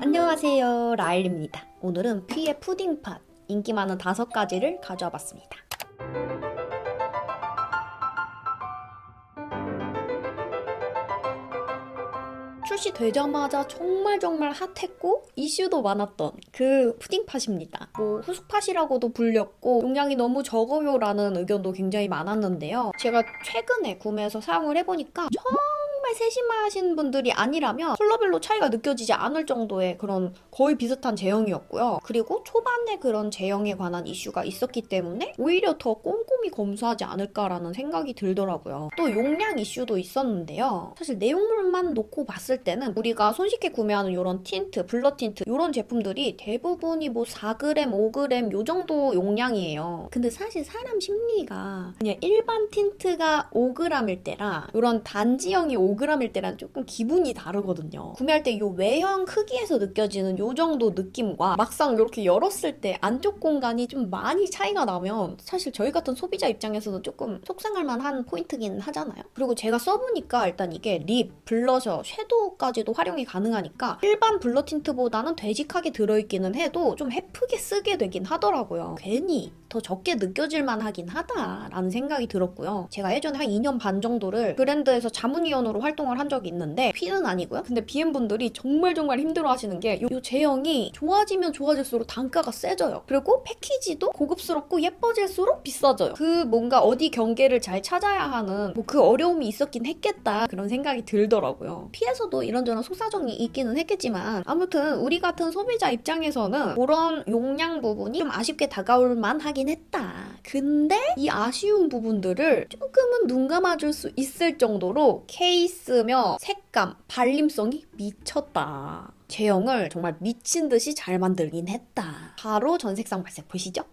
안녕하세요, 라일입니다. 오늘은 퓨의 푸딩팟 인기 많은 5가지를 가져와 봤습니다. 출시되자마자 정말 핫했고 이슈도 많았던 그 푸딩팟입니다. 뭐 후숙팟이라고도 불렸고 용량이 너무 적어요 라는 의견도 굉장히 많았는데요. 제가 최근에 구매해서 사용을 해보니까 정말 세심하신 분들이 아니라면 컬러별로 차이가 느껴지지 않을 정도의 그런 거의 비슷한 제형이었고요. 그리고 초반에 그런 제형에 관한 이슈가 있었기 때문에 오히려 더 꼼꼼히 검수하지 않을까라는 생각이 들더라고요. 또 용량 이슈도 있었는데요. 사실 내용물만 놓고 봤을 때는 우리가 손쉽게 구매하는 이런 틴트, 블러 틴트 이런 제품들이 대부분이 뭐 4g, 5g 요 정도 용량이에요. 근데 사실 사람 심리가 그냥 일반 틴트가 5g일 때랑 이런 단지형이 5g일 때랑 조금 기분이 다르거든요. 구매할 때 이 외형 크기에서 느껴지는 요 정도 느낌과 막상 이렇게 열었을 때 안쪽 공간이 좀 많이 차이가 나면 사실 저희 같은 소비자 입장에서도 조금 속상할 만한 포인트긴 하잖아요. 그리고 제가 써보니까 일단 이게 립, 블러셔, 섀도우까지도 활용이 가능하니까 일반 블러 틴트보다는 되직하게 들어있기는 해도 좀 예쁘게 쓰게 되긴 하더라고요. 괜히 더 적게 느껴질 만하긴 하다라는 생각이 들었고요. 제가 예전에 한 2년 반 정도를 브랜드에서 자문위원으로 활동을 한 적이 있는데 P는 아니고요. 근데 BM분들이 정말 힘들어하시는 게 이 제형이 좋아지면 좋아질수록 단가가 세져요. 그리고 패키지도 고급스럽고 예뻐질수록 비싸져요. 그 뭔가 어디 경계를 잘 찾아야 하는 뭐 그 어려움이 있었긴 했겠다 그런 생각이 들더라고요. P에서도 이런저런 속사정이 있기는 했겠지만 아무튼 우리 같은 소비자 입장에서는 그런 용량 부분이 좀 아쉽게 다가올 만하긴 했다. 근데 이 아쉬운 부분들을 조금은 눈 감아줄 수 있을 정도로 케이스며 색감, 발림성이 미쳤다. 제형을 정말 미친 듯이 잘 만들긴 했다. 바로 전색상 발색 보시죠?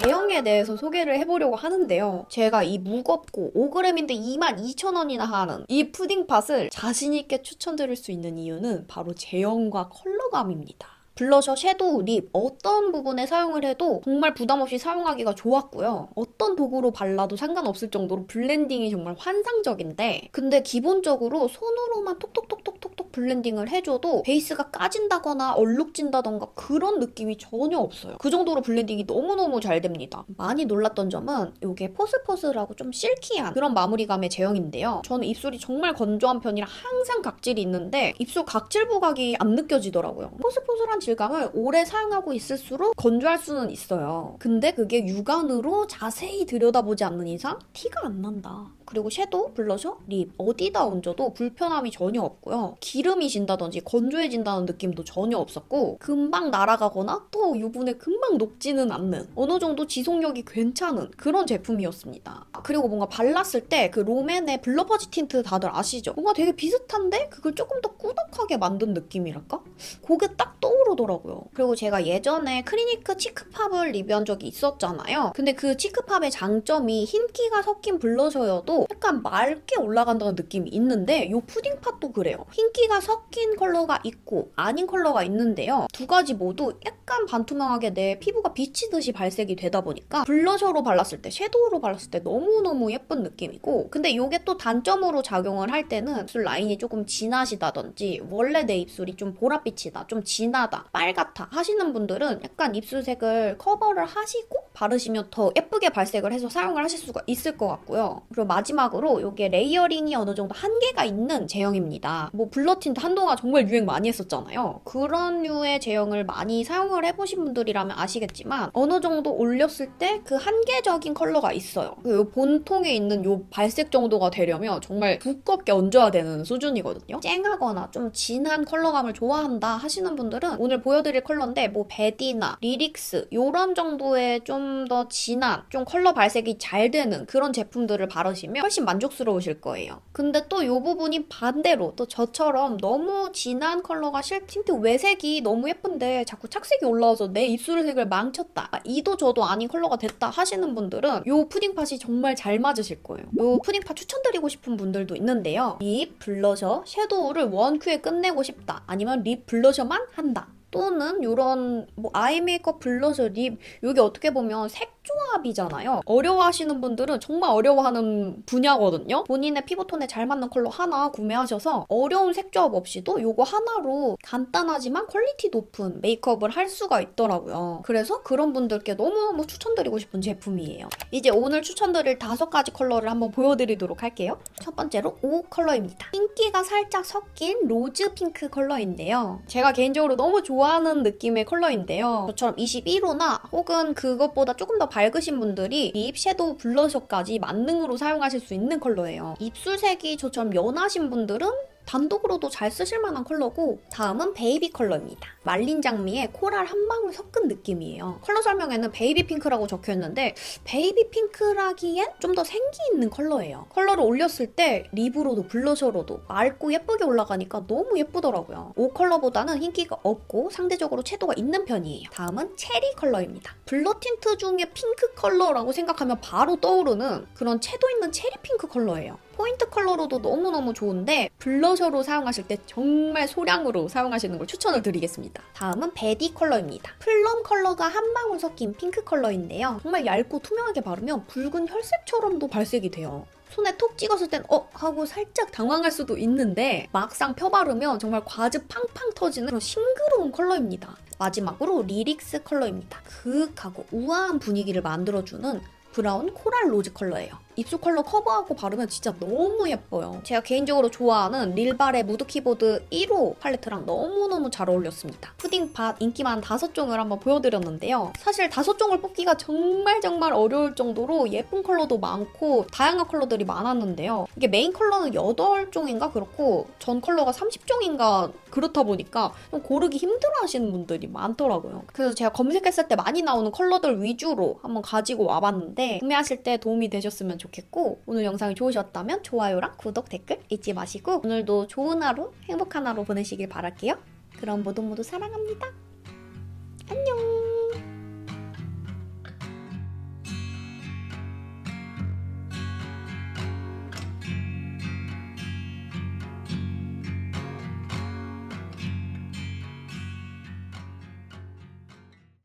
제형에 대해서 소개를 해보려고 하는데요. 제가 이 무겁고 5g인데 22,000원이나 하는 이 푸딩팟을 자신있게 추천드릴 수 있는 이유는 바로 제형과 컬러감입니다. 블러셔, 섀도우, 립 어떤 부분에 사용을 해도 정말 부담없이 사용하기가 좋았고요. 어떤 도구로 발라도 상관없을 정도로 블렌딩이 정말 환상적인데 근데 기본적으로 손으로만 톡톡톡톡톡톡 블렌딩을 해줘도 베이스가 까진다거나 얼룩진다던가 그런 느낌이 전혀 없어요. 그 정도로 블렌딩이 너무너무 잘 됩니다. 많이 놀랐던 점은 이게 포슬포슬하고 좀 실키한 그런 마무리감의 제형인데요. 저는 입술이 정말 건조한 편이라 항상 각질이 있는데 입술 각질 부각이 안 느껴지더라고요. 포슬포슬한 질감을 오래 사용하고 있을수록 건조할 수는 있어요. 근데 그게 육안으로 자세히 들여다보지 않는 이상 티가 안 난다. 그리고 섀도우, 블러셔, 립 어디다 얹어도 불편함이 전혀 없고요. 기름이 진다든지 건조해진다는 느낌도 전혀 없었고 금방 날아가거나 또 유분에 금방 녹지는 않는 어느 정도 지속력이 괜찮은 그런 제품이었습니다. 그리고 뭔가 발랐을 때 그 롬앤의 블러퍼지 틴트 다들 아시죠? 뭔가 되게 비슷한데 그걸 조금 더 꾸덕하게 만든 느낌이랄까? 그게 딱 떠오르더라고요. 그리고 제가 예전에 크리니크 치크팝을 리뷰한 적이 있었잖아요. 근데 그 치크팝의 장점이 흰기가 섞인 블러셔여도 약간 맑게 올라간다는 느낌이 있는데 이 푸딩팟도 그래요. 흰기가 섞인 컬러가 있고 아닌 컬러가 있는데요. 두 가지 모두 약간 반투명하게 내 피부가 비치듯이 발색이 되다 보니까 블러셔로 발랐을 때, 섀도우로 발랐을 때 너무너무 예쁜 느낌이고 근데 이게 또 단점으로 작용을 할 때는 입술 라인이 조금 진하시다든지 원래 내 입술이 좀 보랏빛이다, 좀 진하다, 빨갛다 하시는 분들은 약간 입술색을 커버를 하시고 바르시면 더 예쁘게 발색을 해서 사용을 하실 수가 있을 것 같고요. 그리고 마지막으로 이게 레이어링이 어느 정도 한계가 있는 제형입니다. 뭐 블러 틴트 한동안 정말 유행 많이 했었잖아요. 그런 류의 제형을 많이 사용을 해보신 분들이라면 아시겠지만 어느 정도 올렸을 때 그 한계적인 컬러가 있어요. 그 본통에 있는 요 발색 정도가 되려면 정말 두껍게 얹어야 되는 수준이거든요. 쨍하거나 좀 진한 컬러감을 좋아한다 하시는 분들은 오늘 보여드릴 컬러인데 뭐 베디나 리릭스 요런 정도의 좀 더 진한 좀 컬러 발색이 잘 되는 그런 제품들을 바르시면 훨씬 만족스러우실 거예요. 근데 또 이 부분이 반대로 또 저처럼 너무 진한 컬러가 틴트 외색이 너무 예쁜데 자꾸 착색이 올라와서 내 입술색을 망쳤다. 이도 저도 아닌 컬러가 됐다 하시는 분들은 이 푸딩팟이 정말 잘 맞으실 거예요. 이 푸딩팟 추천드리고 싶은 분들도 있는데요. 립, 블러셔, 섀도우를 원큐에 끝내고 싶다. 아니면 립, 블러셔만 한다. 또는 이런 뭐 아이 메이크업, 블러셔, 립 이게 어떻게 보면 색 색조합이잖아요. 어려워하시는 분들은 정말 어려워하는 분야거든요. 본인의 피부톤에 잘 맞는 컬러 하나 구매하셔서 어려운 색조합 없이도 이거 하나로 간단하지만 퀄리티 높은 메이크업을 할 수가 있더라고요. 그래서 그런 분들께 너무너무 추천드리고 싶은 제품이에요. 이제 오늘 추천드릴 5가지 컬러를 한번 보여드리도록 할게요. 첫 번째로 5 컬러입니다. 핑기가 살짝 섞인 로즈 핑크 컬러인데요. 제가 개인적으로 너무 좋아하는 느낌의 컬러인데요. 저처럼 21호나 혹은 그것보다 조금 더 밝으신 분들이 립 섀도우 블러셔까지 만능으로 사용하실 수 있는 컬러예요. 입술색이 저처럼 연하신 분들은 단독으로도 잘 쓰실 만한 컬러고, 다음은 베이비 컬러입니다. 말린 장미에 코랄 한 방울 섞은 느낌이에요. 컬러 설명에는 베이비 핑크라고 적혀있는데 베이비 핑크라기엔 좀 더 생기 있는 컬러예요. 컬러를 올렸을 때 립으로도 블러셔로도 맑고 예쁘게 올라가니까 너무 예쁘더라고요. 이 컬러보다는 흰기가 없고 상대적으로 채도가 있는 편이에요. 다음은 체리 컬러입니다. 블러 틴트 중에 핑크 컬러라고 생각하면 바로 떠오르는 그런 채도 있는 체리 핑크 컬러예요. 포인트 컬러로도 너무너무 좋은데 블러셔로 사용하실 때 정말 소량으로 사용하시는 걸 추천을 드리겠습니다. 다음은 베디 컬러입니다. 플럼 컬러가 한 방울 섞인 핑크 컬러인데요. 정말 얇고 투명하게 바르면 붉은 혈색처럼도 발색이 돼요. 손에 톡 찍었을 땐 하고 살짝 당황할 수도 있는데 막상 펴바르면 정말 과즙 팡팡 터지는 그런 싱그러운 컬러입니다. 마지막으로 리릭스 컬러입니다. 그윽하고 우아한 분위기를 만들어주는 브라운 코랄 로즈 컬러예요. 입술 컬러 커버하고 바르면 진짜 너무 예뻐요. 제가 개인적으로 좋아하는 릴발의 무드 키보드 1호 팔레트랑 너무너무 잘 어울렸습니다. 푸딩팟 인기 많은 5종을 한번 보여드렸는데요. 사실 5종을 뽑기가 정말 어려울 정도로 예쁜 컬러도 많고 다양한 컬러들이 많았는데요. 이게 메인 컬러는 8종인가 그렇고 전 컬러가 30종인가 그렇다 보니까 좀 고르기 힘들어하시는 분들이 많더라고요. 그래서 제가 검색했을 때 많이 나오는 컬러들 위주로 한번 가지고 와봤는데 구매하실 때 도움이 되셨으면 좋겠고, 오늘 영상이 좋으셨다면 좋아요랑 구독, 댓글 잊지 마시고 오늘도 좋은 하루, 행복한 하루 보내시길 바랄게요. 그럼 모두 사랑합니다.